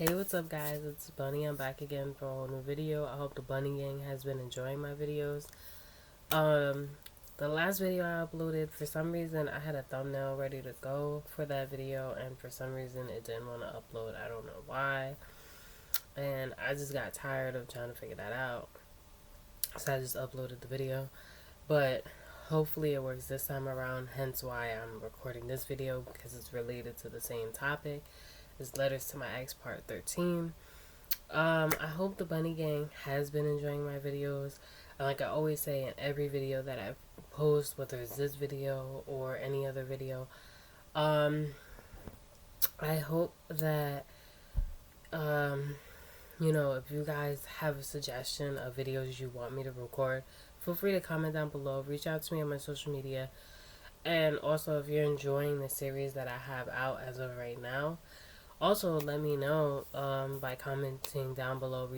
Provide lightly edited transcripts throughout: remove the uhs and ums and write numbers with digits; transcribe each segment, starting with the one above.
Hey, what's up, guys? It's Bunny. I'm back again for a whole new video. I hope the Bunny Gang has been enjoying my videos. Um, the last video I uploaded, for some reason, I had a thumbnail ready to go for that video, and for some reason, it didn't want to upload. I don't know why. And I just got tired of trying to figure that out. So I just uploaded the video. But hopefully, it works this time around, hence why I'm recording this video, because it's related to the same topic. It's Letters to My Ex Part 13. I hope the Bunny Gang has been enjoying my videos. Like I always say in every video that I post, whether it's this video or any other video, I hope that, if you guys have a suggestion of videos you want me to record, feel free to comment down below. Reach out to me on my social media. And also, if you're enjoying the series that I have out as of right now, also let me know by commenting down below,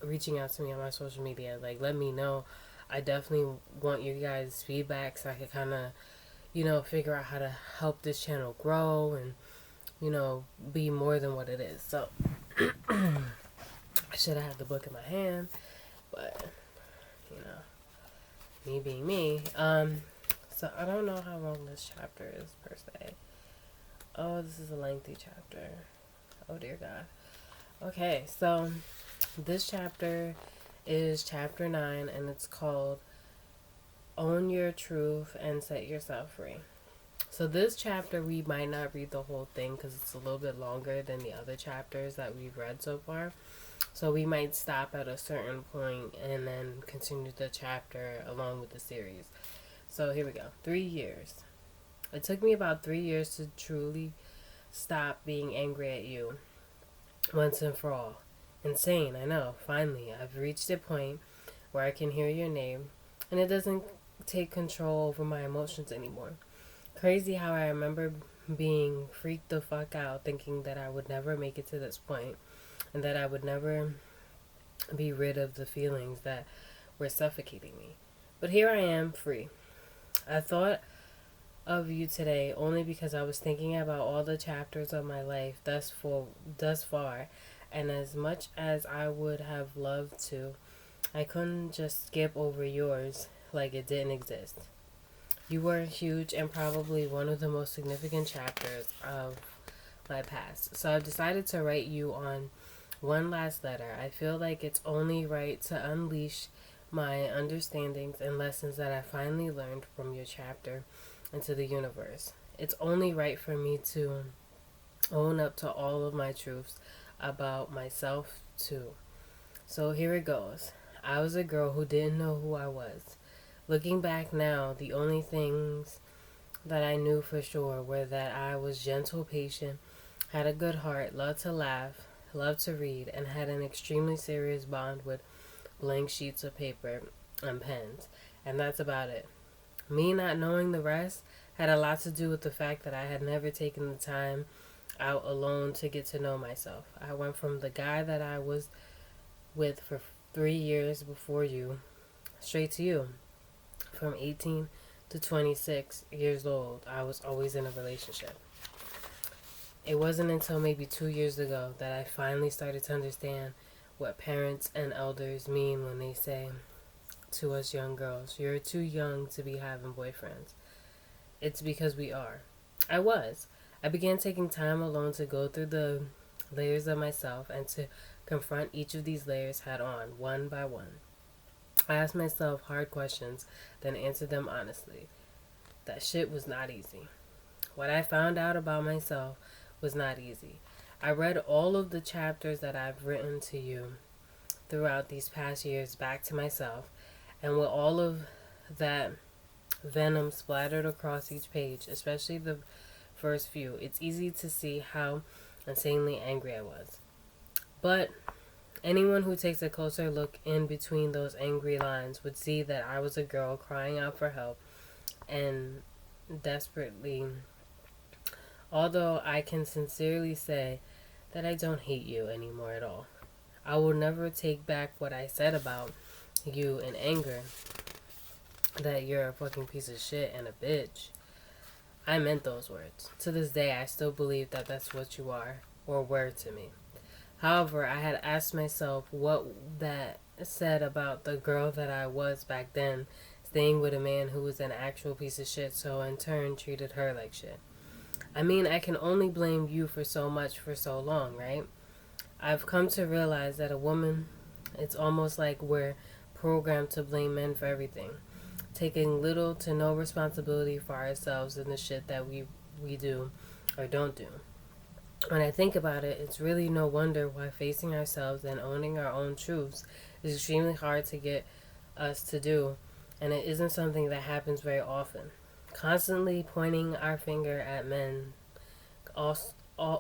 reaching out to me on my social media. Like, let me know. I definitely want you guys' feedback so I can kind of, figure out how to help this channel grow and, be more than what it is. So, I should have had the book in my hand, but, me being me. So I don't know how long this chapter is per se. Oh, this is a lengthy chapter. Oh dear God. Okay, so this chapter is chapter 9, and it's called Own Your Truth and Set Yourself Free. So this chapter, we might not read the whole thing because it's a little bit longer than the other chapters that we've read so far. So we might stop at a certain point and then continue the chapter along with the series. So here we go. 3 years. It took me about 3 years to truly stop being angry at you once and for all. Insane, I know. Finally, I've reached a point where I can hear your name and it doesn't take control over my emotions anymore. Crazy how I remember being freaked the fuck out, thinking that I would never make it to this point and that I would never be rid of the feelings that were suffocating me. But here I am, free. I thought of you today only because I was thinking about all the chapters of my life thus far, and as much as I would have loved to, I couldn't just skip over yours like it didn't exist. You were huge and probably one of the most significant chapters of my past. So I've decided to write you on one last letter. I feel like it's only right to unleash my understandings and lessons that I finally learned from your chapter into the universe. It's only right for me to own up to all of my truths about myself too. So here it goes. I was a girl who didn't know who I was. Looking back now, the only things that I knew for sure were that I was gentle, patient, had a good heart, loved to laugh, loved to read, and had an extremely serious bond with blank sheets of paper and pens. And that's about it. Me not knowing the rest had a lot to do with the fact that I had never taken the time out alone to get to know myself. I went from the guy that I was with for 3 years before you, straight to you. From 18 to 26 years old, I was always in a relationship. It wasn't until maybe 2 years ago that I finally started to understand what parents and elders mean when they say to us young girls, you're too young to be having boyfriends. It's because we are. I was. I began taking time alone to go through the layers of myself and to confront each of these layers head on, one by one. I asked myself hard questions, then answered them honestly. That shit was not easy. What I found out about myself was not easy. I read all of the chapters that I've written to you throughout these past years back to myself, and with all of that venom splattered across each page, especially the first few, it's easy to see how insanely angry I was. But anyone who takes a closer look in between those angry lines would see that I was a girl crying out for help and desperately. Although I can sincerely say that I don't hate you anymore at all. I will never take back what I said about you in anger, that you're a fucking piece of shit and a bitch. I meant those words. To this day, I still believe that that's what you are, or were to me. However, I had asked myself what that said about the girl that I was back then, staying with a man who was an actual piece of shit, so in turn treated her like shit. I mean, I can only blame you for so much for so long, right? I've come to realize that a woman, it's almost like we're programmed to blame men for everything, taking little to no responsibility for ourselves and the shit that we do or don't do. When I think about it, it's really no wonder why facing ourselves and owning our own truths is extremely hard to get us to do, and it isn't something that happens very often. Constantly pointing our finger at men, all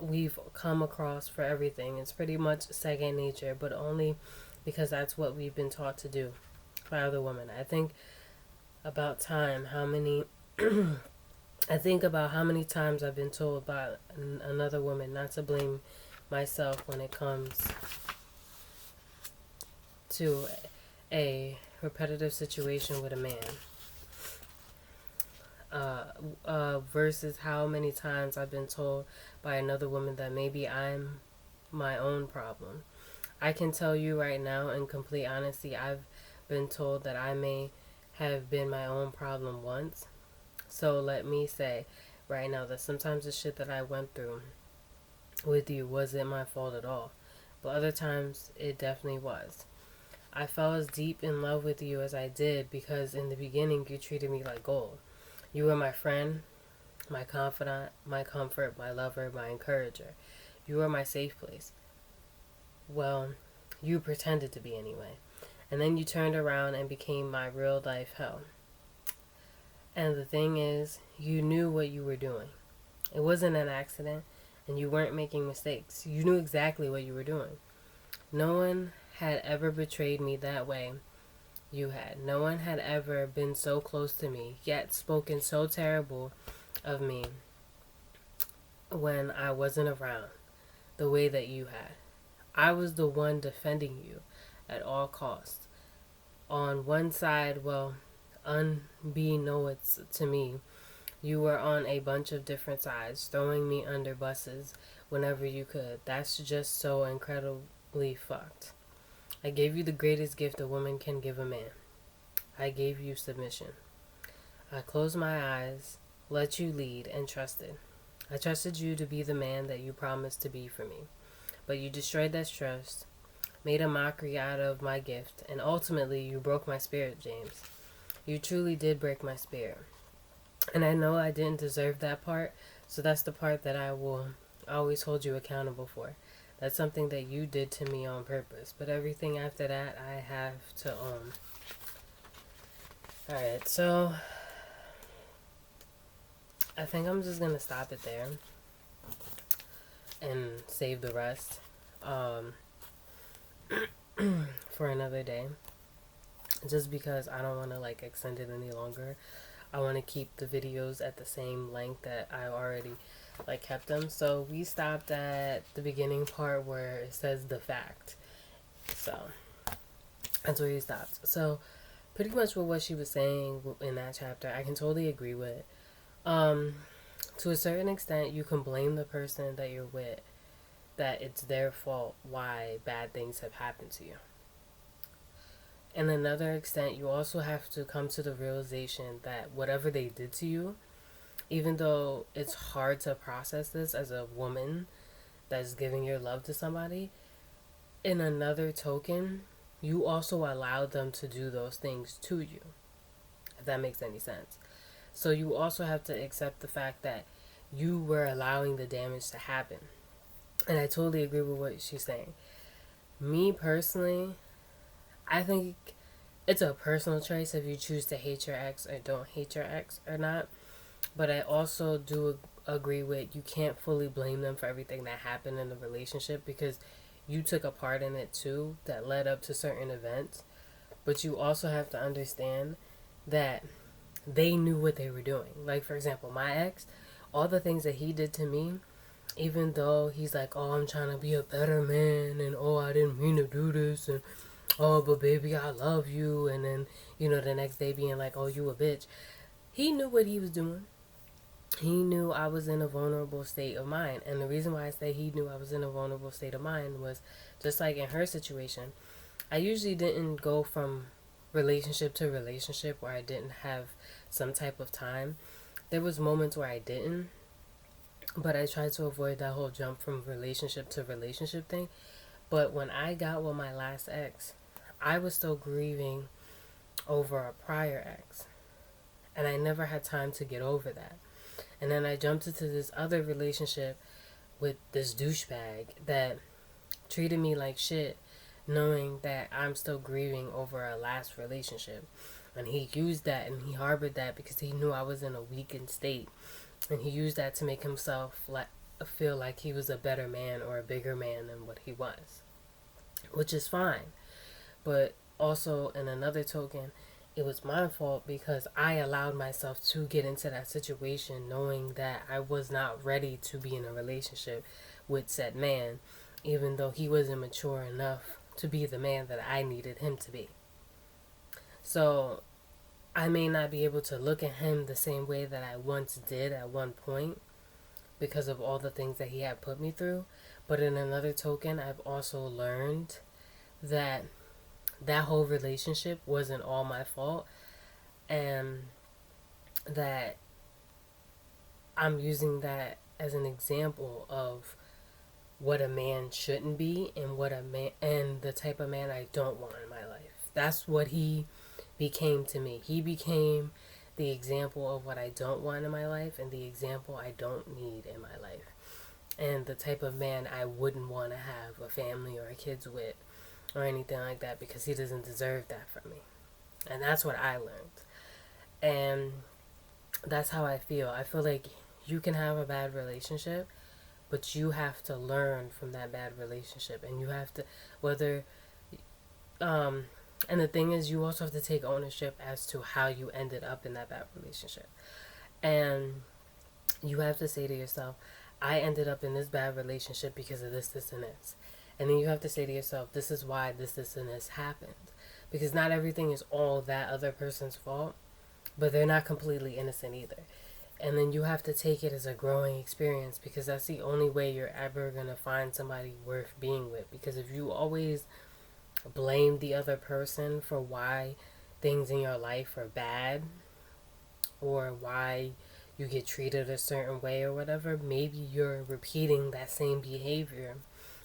we've come across for everything. It's pretty much second nature, but only because that's what we've been taught to do by other women. About time how many I think about how many times I've been told by another woman not to blame myself when it comes to a repetitive situation with a man. Versus how many times I've been told by another woman that maybe I'm my own problem. I can tell you right now, in complete honesty, I've been told that I may have been my own problem once. So let me say right now that sometimes the shit that I went through with you wasn't my fault at all. But other times it definitely was. I fell as deep in love with you as I did because in the beginning you treated me like gold. You were my friend, my confidant, my comfort, my lover, my encourager. You were my safe place. Well, you pretended to be anyway. And then you turned around and became my real life hell. And the thing is, you knew what you were doing. It wasn't an accident, and you weren't making mistakes. You knew exactly what you were doing. No one had ever betrayed me that way you had. No one had ever been so close to me, yet spoken so terrible of me when I wasn't around, the way that you had. I was the one defending you at all costs. On one side, well, unbeknownst to me, you were on a bunch of different sides, throwing me under buses whenever you could. That's just so incredibly fucked. I gave you the greatest gift a woman can give a man. I gave you submission. I closed my eyes, let you lead, and trusted. I trusted you to be the man that you promised to be for me. But you destroyed that trust, made a mockery out of my gift, and ultimately you broke my spirit, James. You truly did break my spirit. And I know I didn't deserve that part, so that's the part that I will always hold you accountable for. That's something that you did to me on purpose. But everything after that, I have to own. Alright, so I think I'm just going to stop it there and save the rest for another day. Just because I don't want to extend it any longer. I want to keep the videos at the same length that I already kept them. So we stopped at the beginning part where it says the fact. So that's where we stopped. So pretty much with what she was saying in that chapter, I can totally agree with. To a certain extent, you can blame the person that you're with, that it's their fault why bad things have happened to you. And another extent, you also have to come to the realization that whatever they did to you, even though it's hard to process this as a woman that's giving your love to somebody, in another token, you also allowed them to do those things to you, if that makes any sense. So you also have to accept the fact that you were allowing the damage to happen. And I totally agree with what she's saying. Me personally, I think it's a personal choice if you choose to hate your ex or don't hate your ex or not. But I also do agree with you can't fully blame them for everything that happened in the relationship because you took a part in it too that led up to certain events. But you also have to understand that they knew what they were doing. Like, for example, my ex, all the things that he did to me, even though he's like, oh, I'm trying to be a better man, and oh, I didn't mean to do this, and oh, but baby, I love you, and then, the next day being like, oh, you a bitch. He knew what he was doing. he knew I was in a vulnerable state of mind. And the reason why I say he knew I was in a vulnerable state of mind was just like in her situation. I usually didn't go from relationship to relationship where I didn't have some type of time. There was moments where I didn't, but I tried to avoid that whole jump from relationship to relationship thing. But when I got with my last ex, I was still grieving over a prior ex. And I never had time to get over that. And then I jumped into this other relationship with this douchebag that treated me like shit, knowing that I'm still grieving over a last relationship. And he used that and he harbored that because he knew I was in a weakened state. And he used that to make himself feel like he was a better man or a bigger man than what he was. Which is fine. But also, in another token, it was my fault because I allowed myself to get into that situation knowing that I was not ready to be in a relationship with said man, even though he wasn't mature enough to be the man that I needed him to be. So I may not be able to look at him the same way that I once did at one point because of all the things that he had put me through. But in another token, I've also learned that that whole relationship wasn't all my fault, and that I'm using that as an example of what a man shouldn't be and what a man and the type of man I don't want in my life. That's what he became to me. He became the example of what I don't want in my life and the example I don't need in my life. And the type of man I wouldn't want to have a family or kids with or anything like that because he doesn't deserve that from me. And that's what I learned. And that's how I feel. I feel like you can have a bad relationship, but you have to learn from that bad relationship. And you have to, and the thing is, you also have to take ownership as to how you ended up in that bad relationship. And you have to say to yourself, I ended up in this bad relationship because of this, this, and this. And then you have to say to yourself, this is why this, and this happened. Because not everything is all that other person's fault, but they're not completely innocent either. And then you have to take it as a growing experience because that's the only way you're ever going to find somebody worth being with. Because if you always blame the other person for why things in your life are bad or why you get treated a certain way or whatever, maybe you're repeating that same behavior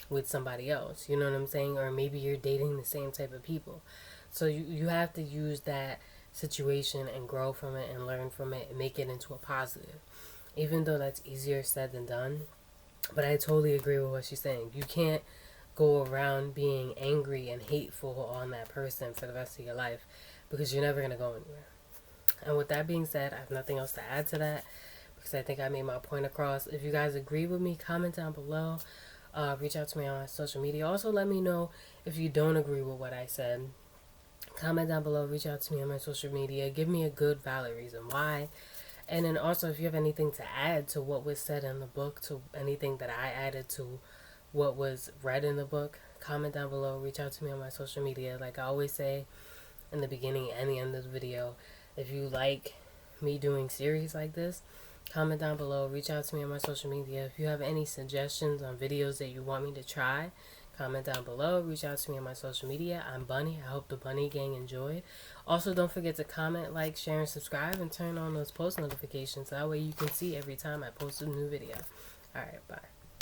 with somebody else, you know what I'm saying? Or maybe you're dating the same type of people. So you have to use that situation and grow from it and learn from it and make it into a positive. Even though that's easier said than done. But I totally agree with what she's saying. You can't go around being angry and hateful on that person for the rest of your life because you're never going to go anywhere. And with that being said, I have nothing else to add to that because I think I made my point across. If you guys agree with me, comment down below. Reach out to me on social media. Also, let me know if you don't agree with what I said. Comment down below. Reach out to me on my social media. Give me a good, valid reason why. And then also, if you have anything to add to what was said in the book, to anything that I added to what was read in the book, comment down below. Reach out to me on my social media. Like I always say in the beginning and the end of the video, if you like me doing series like this, comment down below. Reach out to me on my social media. If you have any suggestions on videos that you want me to try, comment down below. Reach out to me on my social media. I'm Bunny. I hope the Bunny Gang enjoyed. Also, don't forget to comment, like, share, and subscribe, and turn on those post notifications. That way you can see every time I post a new video. Alright, bye.